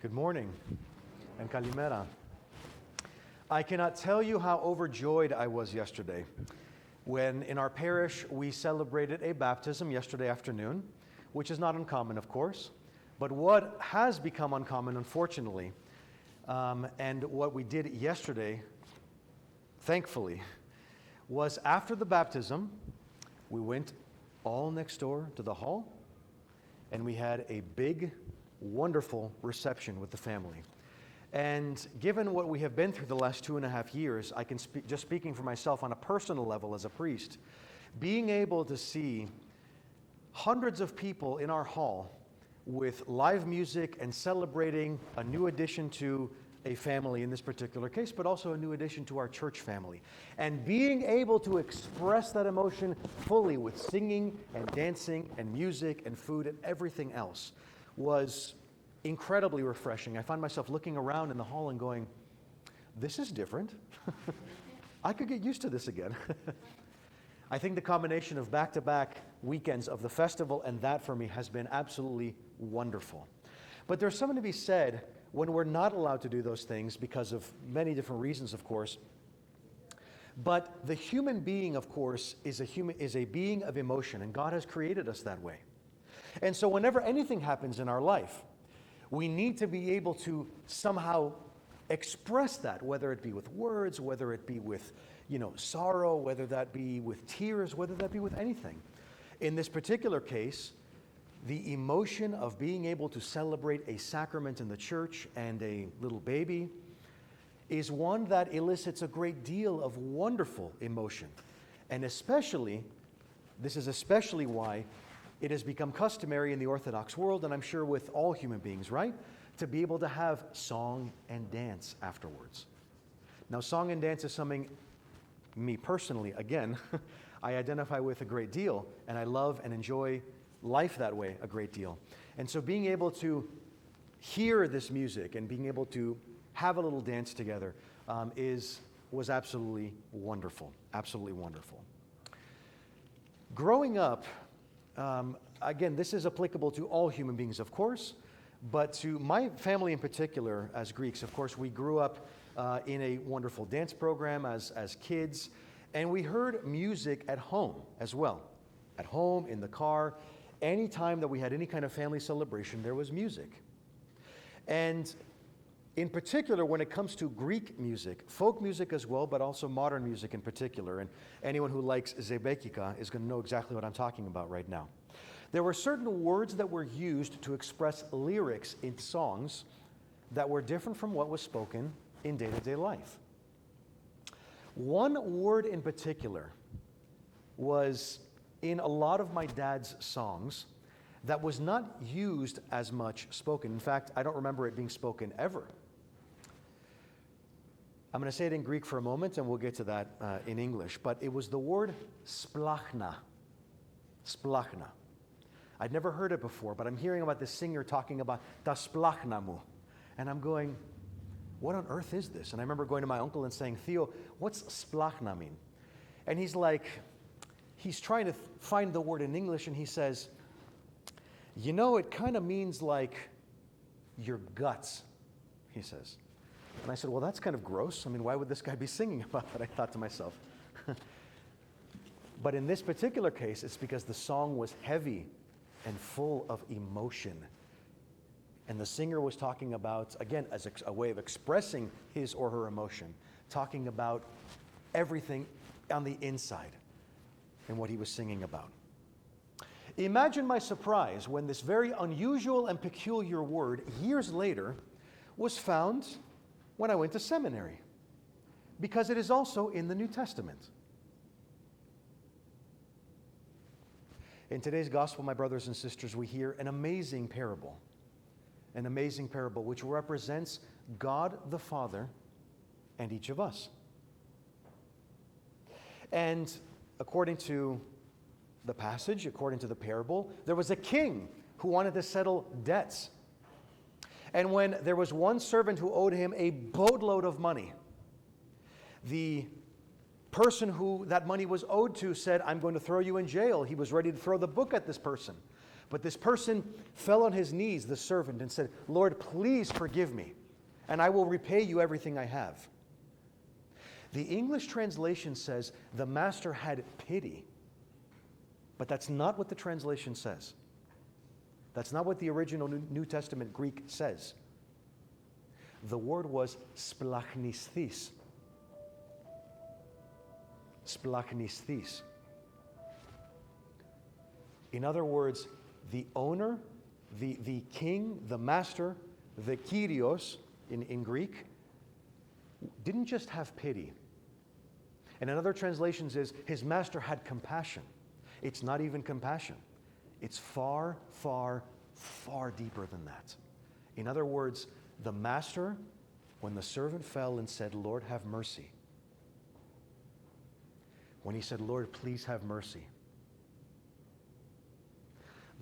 Good morning and kalimera. I cannot tell you how overjoyed I was yesterday when in our parish we celebrated a baptism yesterday afternoon, which is not uncommon, of course, but what has become uncommon, unfortunately, and what we did yesterday, thankfully, was after the baptism, we went all next door to the hall and we had a big, wonderful reception with the family. And given what we have been through the last 2.5 years, I can speak, just speaking for myself on a personal level as a priest, being able to see hundreds of people in our hall with live music and celebrating a new addition to a family in this particular case, but also a new addition to our church family. And being able to express that emotion fully with singing and dancing and music and food and everything else was incredibly refreshing. I found myself looking around in the hall and going, this is different. I could get used to this again. I think the combination of back-to-back weekends of the festival and that for me has been absolutely wonderful. But there's something to be said when we're not allowed to do those things because of many different reasons, of course. But the human being, of course, is a being of emotion, and God has created us that way. And so whenever anything happens in our life, we need to be able to somehow express that, whether it be with words, whether it be with, sorrow, whether that be with tears, whether that be with anything. In this particular case, the emotion of being able to celebrate a sacrament in the church and a little baby is one that elicits a great deal of wonderful emotion. And this is especially why it has become customary in the Orthodox world, and I'm sure with all human beings, right? To be able to have song and dance afterwards. Now, song and dance is something, me personally, again, I identify with a great deal, and I love and enjoy life that way a great deal. And so being able to hear this music and being able to have a little dance together was absolutely wonderful, absolutely wonderful. Growing up, again, this is applicable to all human beings, of course, but to my family in particular, as Greeks, of course, we grew up in a wonderful dance program as kids, and we heard music at home as well. At home, in the car, anytime that we had any kind of family celebration, there was music. And in particular, when it comes to Greek music, folk music as well, but also modern music in particular, and anyone who likes Zebekika is going to know exactly what I'm talking about right now. There were certain words that were used to express lyrics in songs that were different from what was spoken in day-to-day life. One word in particular was in a lot of my dad's songs that was not used as much spoken. In fact, I don't remember it being spoken ever. I'm going to say it in Greek for a moment, and we'll get to that in English. But it was the word splachna. Splachna. I'd never heard it before, but I'm hearing about this singer talking about ta splachnamu. And I'm going, what on earth is this? And I remember going to my uncle and saying, Theo, what's splachna mean? And he's like, he's trying to find the word in English, and he says, it kind of means like your guts, he says. And I said, well, that's kind of gross. I mean, why would this guy be singing about that? I thought to myself. But in this particular case, it's because the song was heavy and full of emotion. And the singer was talking about, again, as a way of expressing his or her emotion, talking about everything on the inside and what he was singing about. Imagine my surprise when this very unusual and peculiar word, years later, was found when I went to seminary, because it is also in the New Testament. In today's gospel, my brothers and sisters, we hear an amazing parable which represents God the Father and each of us. And according to the passage, according to the parable, there was a king who wanted to settle debts. And when there was one servant who owed him a boatload of money, the person who that money was owed to said, I'm going to throw you in jail. He was ready to throw the book at this person. But this person fell on his knees, the servant, and said, Lord, please forgive me, and I will repay you everything I have. The English translation says the master had pity, but that's not what the translation says. That's not what the original New Testament Greek says. The word was splachnisthis. Splachnisthis. In other words, the owner, the king, the master, the Kyrios in Greek, didn't just have pity. And in other translations is, his master had compassion. It's not even compassion. It's far, far, far deeper than that. In other words, the master, when the servant fell and said, Lord, have mercy. When he said, Lord, please have mercy,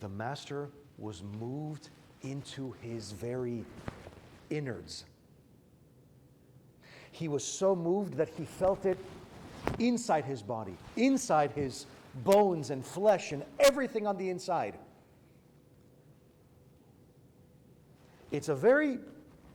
the master was moved into his very innards. He was so moved that he felt it inside his body, inside his bones and flesh and everything on the inside. It's a very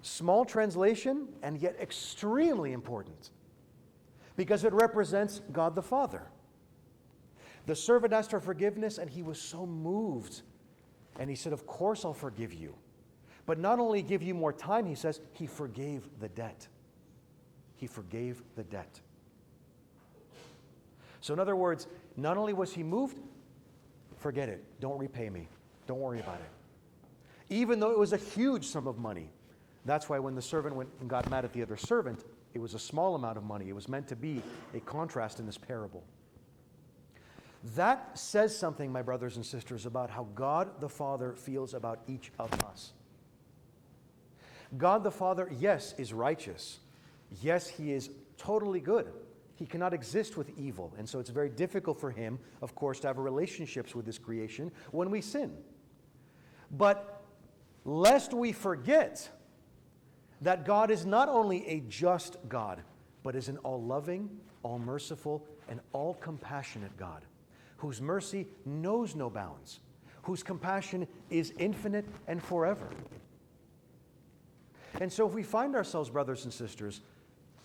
small translation and yet extremely important because it represents God the Father. The servant asked for forgiveness and he was so moved. And he said, of course I'll forgive you. But not only give you more time, he says, he forgave the debt. He forgave the debt. So in other words, not only was he moved, forget it. Don't repay me. Don't worry about it. Even though it was a huge sum of money. That's why when the servant went and got mad at the other servant, it was a small amount of money. It was meant to be a contrast in this parable. That says something, my brothers and sisters, about how God the Father feels about each of us. God the Father, yes, is righteous. Yes, he is totally good. He cannot exist with evil. And so it's very difficult for him, of course, to have relationships with his creation when we sin. But lest we forget that God is not only a just God, but is an all-loving, all-merciful, and all-compassionate God, whose mercy knows no bounds, whose compassion is infinite and forever. And so if we find ourselves, brothers and sisters,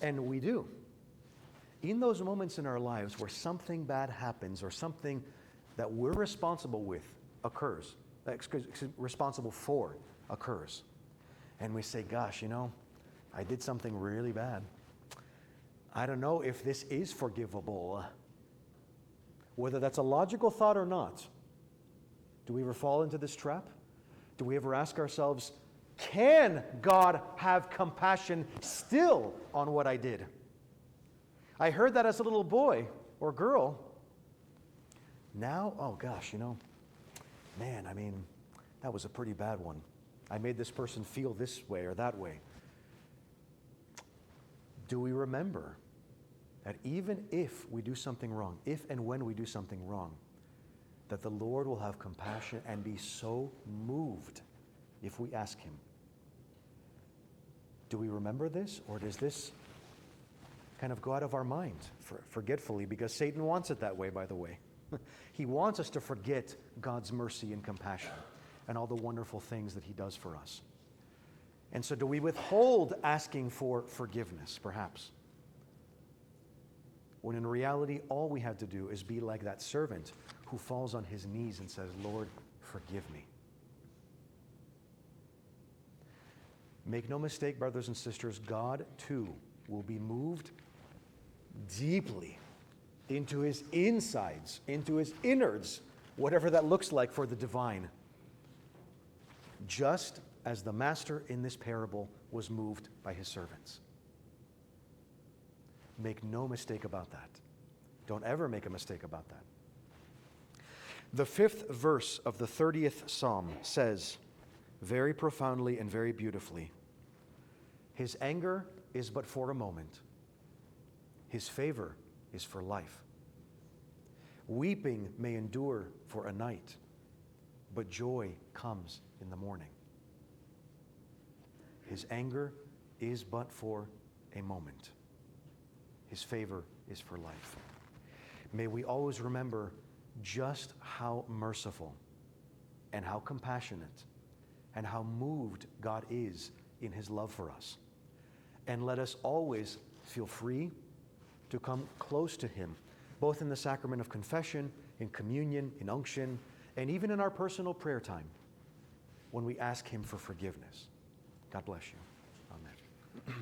and we do, in those moments in our lives where something bad happens or something that we're responsible with occurs, responsible for occurs, and we say, gosh, I did something really bad. I don't know if this is forgivable. Whether that's a logical thought or not, do we ever fall into this trap? Do we ever ask ourselves, can God have compassion still on what I did? I heard that as a little boy or girl. Now, oh gosh, man, that was a pretty bad one. I made this person feel this way or that way. Do we remember that even if we do something wrong, if and when we do something wrong, that the Lord will have compassion and be so moved if we ask him? Do we remember this, or does this kind of go out of our mind forgetfully? Because Satan wants it that way, by the way. He wants us to forget God's mercy and compassion and all the wonderful things that he does for us. And so do we withhold asking for forgiveness, perhaps? When in reality, all we have to do is be like that servant who falls on his knees and says, Lord, forgive me. Make no mistake, brothers and sisters, God too will be moved deeply into his insides, into his innards, whatever that looks like for the divine, just as the master in this parable was moved by his servants. Make no mistake about that. Don't ever make a mistake about that. The 5th verse of the 30th Psalm says, very profoundly and very beautifully, his anger is but for a moment. His favor is for life. Weeping may endure for a night, but joy comes in the morning. His anger is but for a moment. His favor is for life. May we always remember just how merciful and how compassionate and how moved God is in his love for us. And let us always feel free to come close to him, both in the sacrament of confession, in communion, in unction, and even in our personal prayer time when we ask him for forgiveness. God bless you. Amen.